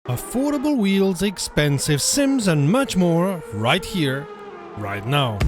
Affordable wheels, expensive sims and much more right here, right now.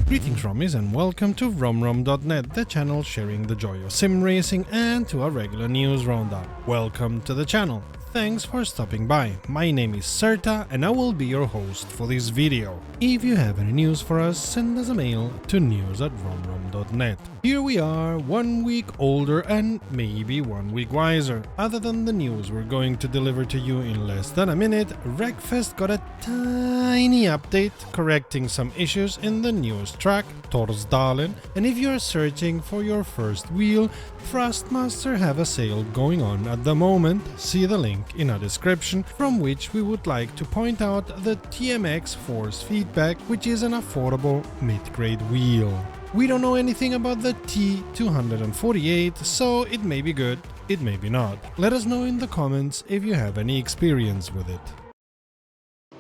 Greetings Rommies and welcome to romrom.net, the channel sharing the joy of sim racing, and to our regular news roundup. Welcome to the channel. Thanks for stopping by. My name is Serta and I will be your host for this video. If you have any news for us, send us a mail to news@romrom.net. Here we are, 1 week older and maybe 1 week wiser. Other than the news we're going to deliver to you in less than a minute, Wreckfest got a tiny update correcting some issues in the newest track, Torsdalen, and if you're searching for your first wheel, Thrustmaster have a sale going on at the moment. See the link in our description, from which we would like to point out the TMX Force Feedback, which is an affordable mid-grade wheel. We don't know anything about the T248, so it may be good, it may be not. Let us know in the comments if you have any experience with it.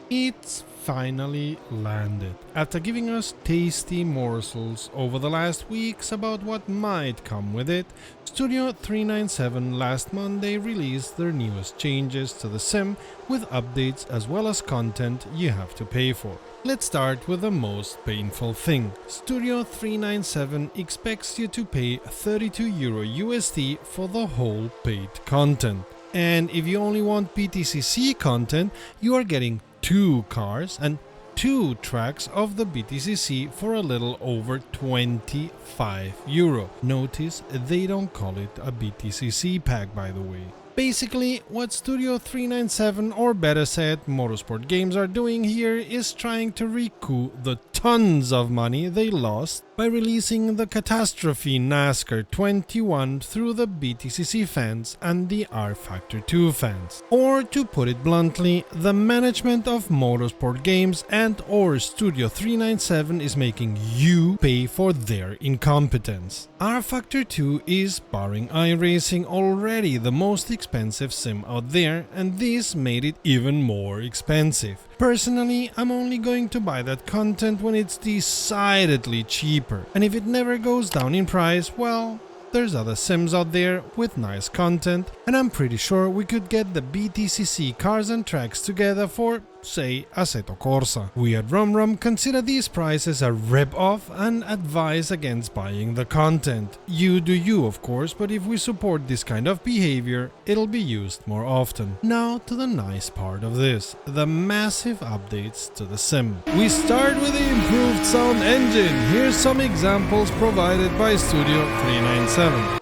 It's finally landed. After giving us tasty morsels over the last weeks about what might come with it, Studio 397 last Monday released their newest changes to the sim with updates as well as content you have to pay for. Let's start with the most painful thing. Studio 397 expects you to pay €32 USD for the whole paid content. And if you only want BTCC content, you are getting 2 cars and 2 tracks of the BTCC for a little over €25. Notice they don't call it a BTCC pack, by the way. Basically, what Studio 397, or better said, Motorsport Games, are doing here is trying to recoup the tons of money they lost by releasing the Catastrophe NASCAR 21 through the BTCC fans and the rFactor 2 fans. Or to put it bluntly, the management of Motorsport Games and or Studio 397 is making you pay for their incompetence. rFactor 2 is, barring iRacing, already the most expensive sim out there, and this made it even more expensive. Personally, I'm only going to buy that content when it's decidedly cheaper, and if it never goes down in price, well, there's other sims out there with nice content, and I'm pretty sure we could get the BTCC cars and tracks together for, say, Assetto Corsa. We at RomRom consider these prices a rip-off and advise against buying the content. You do you, of course, but if we support this kind of behavior, it'll be used more often. Now to the nice part of this, the massive updates to the sim. We start with the improved sound engine. Here's some examples provided by Studio 397.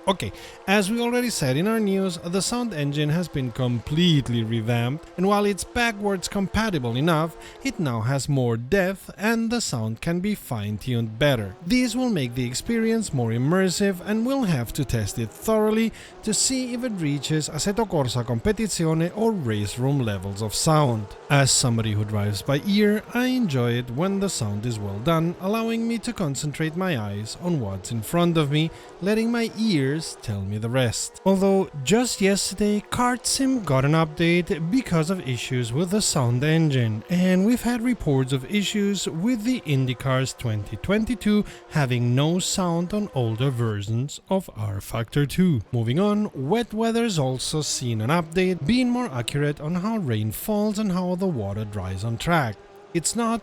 Okay, as we already said in our news, the sound engine has been completely revamped, and while it's backwards compatible enough, it now has more depth and the sound can be fine-tuned better. This will make the experience more immersive, and we'll have to test it thoroughly to see if it reaches Assetto Corsa Competizione or race room levels of sound. As somebody who drives by ear, I enjoy it when the sound is well done, allowing me to concentrate my eyes on what's in front of me, letting my ears tell me the rest. Although just yesterday Kart Sim got an update because of issues with the sound engine, and we've had reports of issues with the IndyCars 2022 having no sound on older versions of rFactor 2. Moving on, wet weather's also seen an update, being more accurate on how rain falls and how the water dries on track. It's not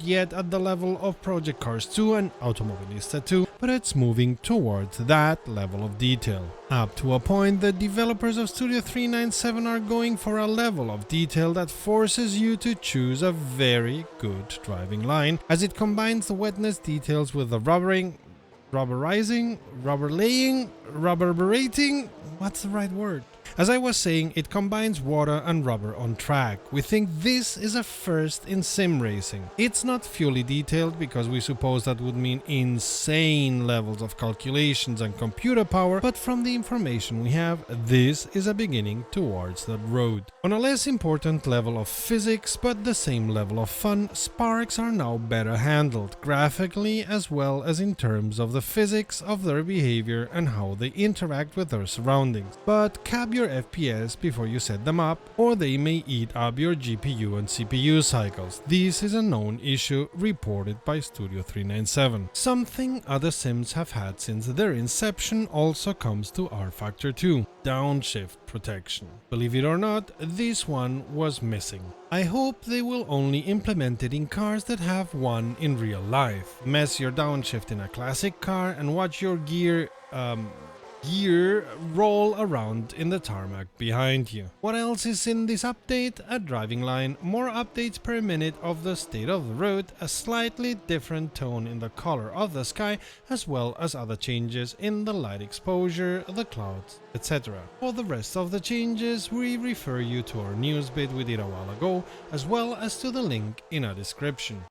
yet at the level of Project Cars 2 and Automobilista 2, but it's moving towards that level of detail. Up to a point, the developers of Studio 397 are going for a level of detail that forces you to choose a very good driving line, as it combines the wetness details with the rubberating, what's the right word? As I was saying, it combines water and rubber on track. We think this is a first in sim racing. It's not fully detailed because we suppose that would mean insane levels of calculations and computer power, but from the information we have, this is a beginning towards that road. On a less important level of physics, but the same level of fun, sparks are now better handled, graphically as well as in terms of the physics of their behavior and how they interact with their surroundings. surroundings. But cap your FPS before you set them up, or they may eat up your GPU and CPU cycles. This is a known issue reported by Studio 397. Something other sims have had since their inception also comes to rFactor 2, downshift protection. Believe it or not, this one was missing. I hope they will only implement it in cars that have one in real life. Mess your downshift in a classic car and watch your gear roll around in the tarmac behind you. What else is in this update? A driving line, more updates per minute of the state of the road, a slightly different tone in the color of the sky, as well as other changes in the light exposure, the clouds, etc. For the rest of the changes, we refer you to our news bit we did a while ago, as well as to the link in our description.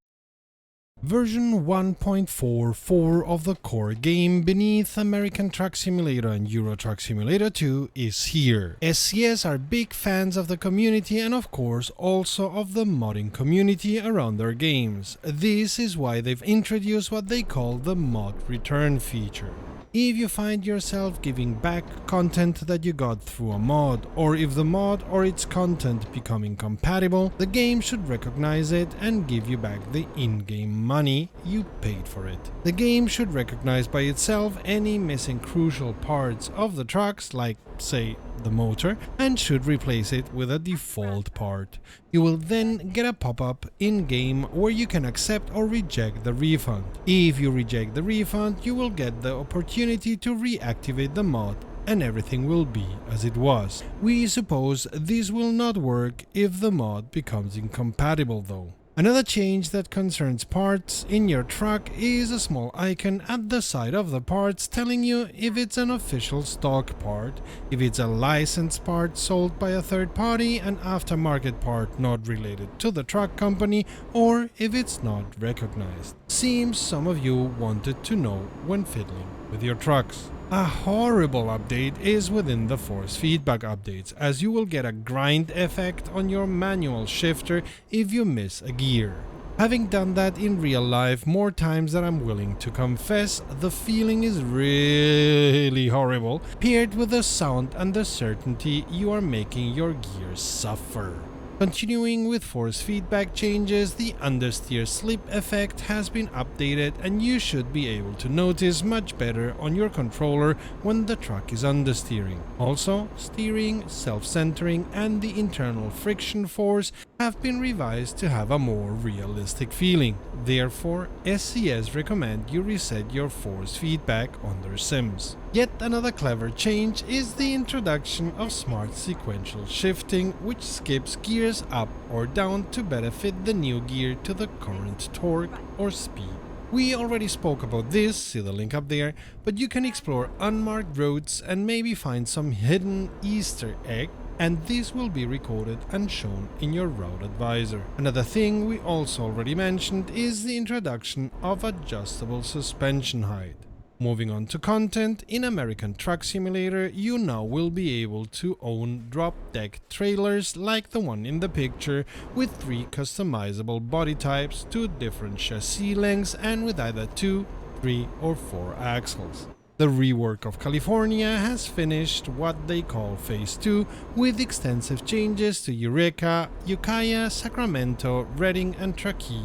Version 1.44 of the core game beneath American Truck Simulator and Euro Truck Simulator 2 is here. SCS are big fans of the community and of course also of the modding community around their games. This is why they've introduced what they call the mod return feature. If you find yourself giving back content that you got through a mod, or if the mod or its content become incompatible, the game should recognize it and give you back the in-game money you paid for it. The game should recognize by itself any missing crucial parts of the trucks, like, say, the motor, and should replace it with a default part. You will then get a pop-up in-game where you can accept or reject the refund. If you reject the refund, you will get the opportunity to reactivate the mod and everything will be as it was. We suppose this will not work if the mod becomes incompatible though. Another change that concerns parts in your truck is a small icon at the side of the parts telling you if it's an official stock part, if it's a licensed part sold by a third party, an aftermarket part not related to the truck company, or if it's not recognized. Seems some of you wanted to know when fiddling with your trucks. A horrible update is within the force feedback updates, as you will get a grind effect on your manual shifter if you miss a gear. Having done that in real life more times than I'm willing to confess, the feeling is really horrible, paired with the sound and the certainty you are making your gears suffer. Continuing with force feedback changes, the understeer slip effect has been updated and you should be able to notice much better on your controller when the truck is understeering. Also, steering, self-centering and the internal friction force have been revised to have a more realistic feeling. Therefore, SCS recommend you reset your force feedback on their sims. Yet another clever change is the introduction of smart sequential shifting, which skips gears up or down to better fit the new gear to the current torque or speed. We already spoke about this, see the link up there, but you can explore unmarked roads and maybe find some hidden Easter egg, and this will be recorded and shown in your route advisor. Another thing we also already mentioned is the introduction of adjustable suspension height. Moving on to content, in American Truck Simulator you now will be able to own drop deck trailers like the one in the picture, with 3 customizable body types, 2 different chassis lengths and with either 2, 3 or 4 axles. The rework of California has finished what they call Phase 2 with extensive changes to Eureka, Ukiah, Sacramento, Redding and Truckee.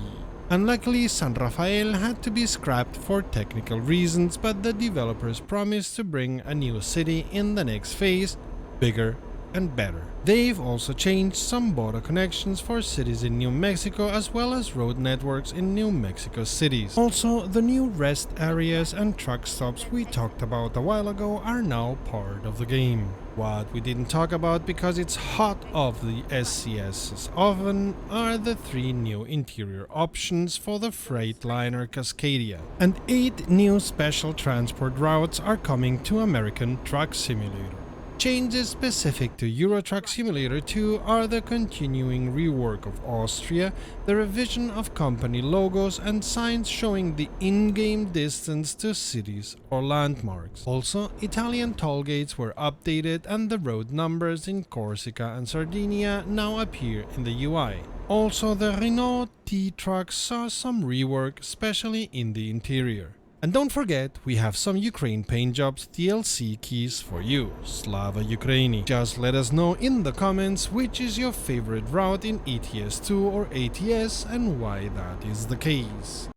Unluckily, San Rafael had to be scrapped for technical reasons, but the developers promised to bring a new city in the next phase, bigger and better. They've also changed some border connections for cities in New Mexico as well as road networks in New Mexico cities. Also, the new rest areas and truck stops we talked about a while ago are now part of the game. What we didn't talk about because it's hot off the SCS's oven are the 3 new interior options for the Freightliner Cascadia, and 8 new special transport routes are coming to American Truck Simulator. Changes specific to Euro Truck Simulator 2 are the continuing rework of Austria, the revision of company logos and signs showing the in-game distance to cities or landmarks. Also, Italian toll gates were updated and the road numbers in Corsica and Sardinia now appear in the UI. Also, the Renault T-Trucks saw some rework, especially in the interior. And don't forget, we have some Ukraine paint jobs DLC keys for you. Slava Ukraini. Just let us know in the comments which is your favorite route in ETS2 or ATS and why that is the case.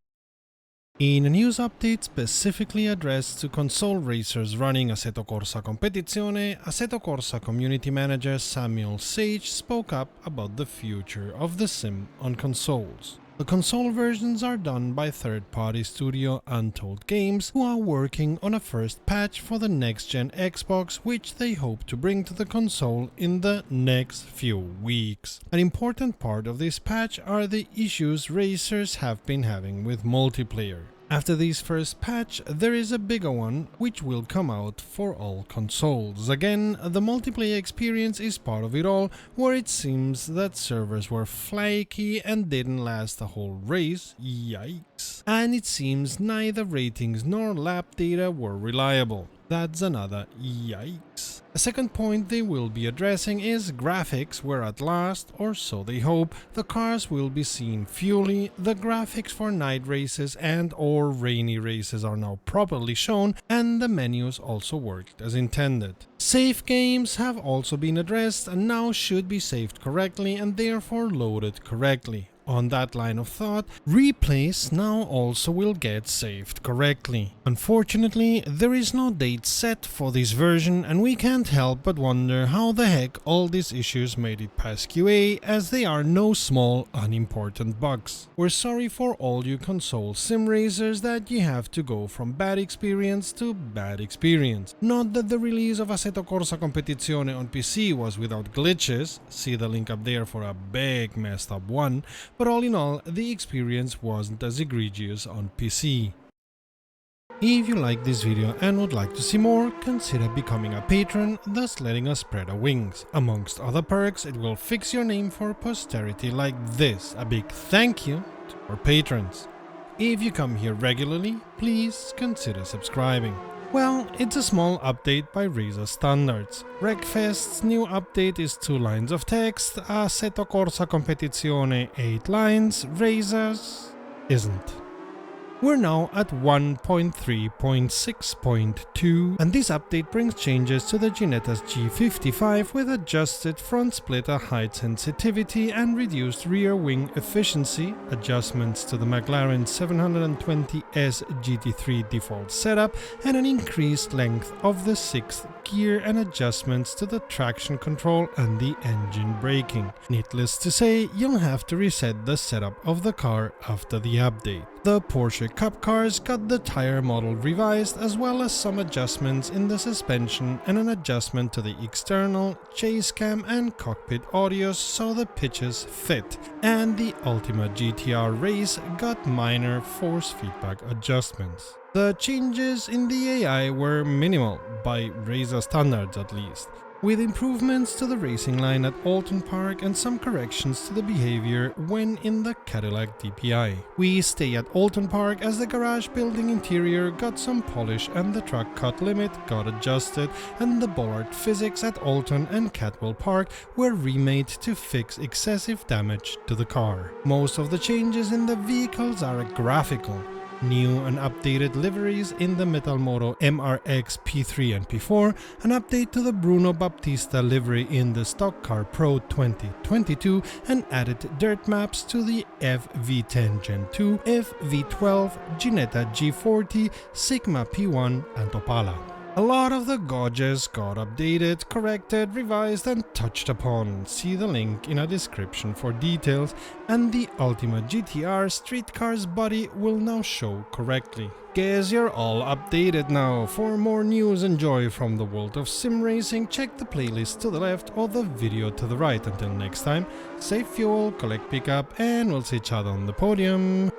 In a news update specifically addressed to console racers running Assetto Corsa Competizione, Assetto Corsa community manager Samuel Sage spoke up about the future of the sim on consoles. The console versions are done by third-party studio Untold Games, who are working on a first patch for the next-gen Xbox, which they hope to bring to the console in the next few weeks. An important part of this patch are the issues racers have been having with multiplayer. After this first patch, there is a bigger one which will come out for all consoles. Again, the multiplayer experience is part of it all, where it seems that servers were flaky and didn't last the whole race, yikes. And it seems neither ratings nor lap data were reliable. That's another yikes. A second point they will be addressing is graphics, where at last, or so they hope, the cars will be seen fully, the graphics for night races and or rainy races are now properly shown, and the menus also worked as intended. Save games have also been addressed and now should be saved correctly and therefore loaded correctly. On that line of thought, replays now also will get saved correctly. Unfortunately, there is no date set for this version and we can't help but wonder how the heck all these issues made it past QA, as they are no small unimportant bugs. We're sorry for all you console sim racers that you have to go from bad experience to bad experience. Not that the release of Assetto Corsa Competizione on PC was without glitches, see the link up there for a big messed up one, but all in all, the experience wasn't as egregious on PC. If you like this video and would like to see more, consider becoming a patron, thus letting us spread our wings. Amongst other perks, it will fix your name for posterity like this. A big thank you to our patrons. If you come here regularly, please consider subscribing. Well, it's a small update by Reiza standards. Wreckfest's new update is 2 lines of text, Assetto Corsa Competizione 8 lines, Reiza's isn't. We're now at 1.3.6.2 and this update brings changes to the Ginetta's G55 with adjusted front splitter height sensitivity and reduced rear wing efficiency, adjustments to the McLaren 720S GT3 default setup, and an increased length of the 6th gear and adjustments to the traction control and the engine braking. Needless to say, you'll have to reset the setup of the car after the update. The Porsche Cup cars got the tire model revised, as well as some adjustments in the suspension and an adjustment to the external, chase cam and cockpit audios so the pitches fit, and the Ultima GTR race got minor force feedback adjustments. The changes in the AI were minimal, by Reiza standards at least, with improvements to the racing line at Alton Park and some corrections to the behavior when in the Cadillac DPI. We stay at Alton Park as the garage building interior got some polish and the truck cut limit got adjusted, and the bollard physics at Alton and Catwell Park were remade to fix excessive damage to the car. Most of the changes in the vehicles are graphical. New and updated liveries in the Metalmoto MRX P3 and P4, an update to the Bruno Baptista livery in the Stock Car Pro 2022, and added dirt maps to the FV10 Gen 2, FV12, Ginetta G40, Sigma P1 and Opala. A lot of the gauges got updated, corrected, revised and touched upon. See the link in a description for details, and the Ultima GTR street car's body will now show correctly. Guess you're all updated now. For more news and joy from the world of sim racing, check the playlist to the left or the video to the right. Until next time, save fuel, collect pickup, and we'll see each other on the podium.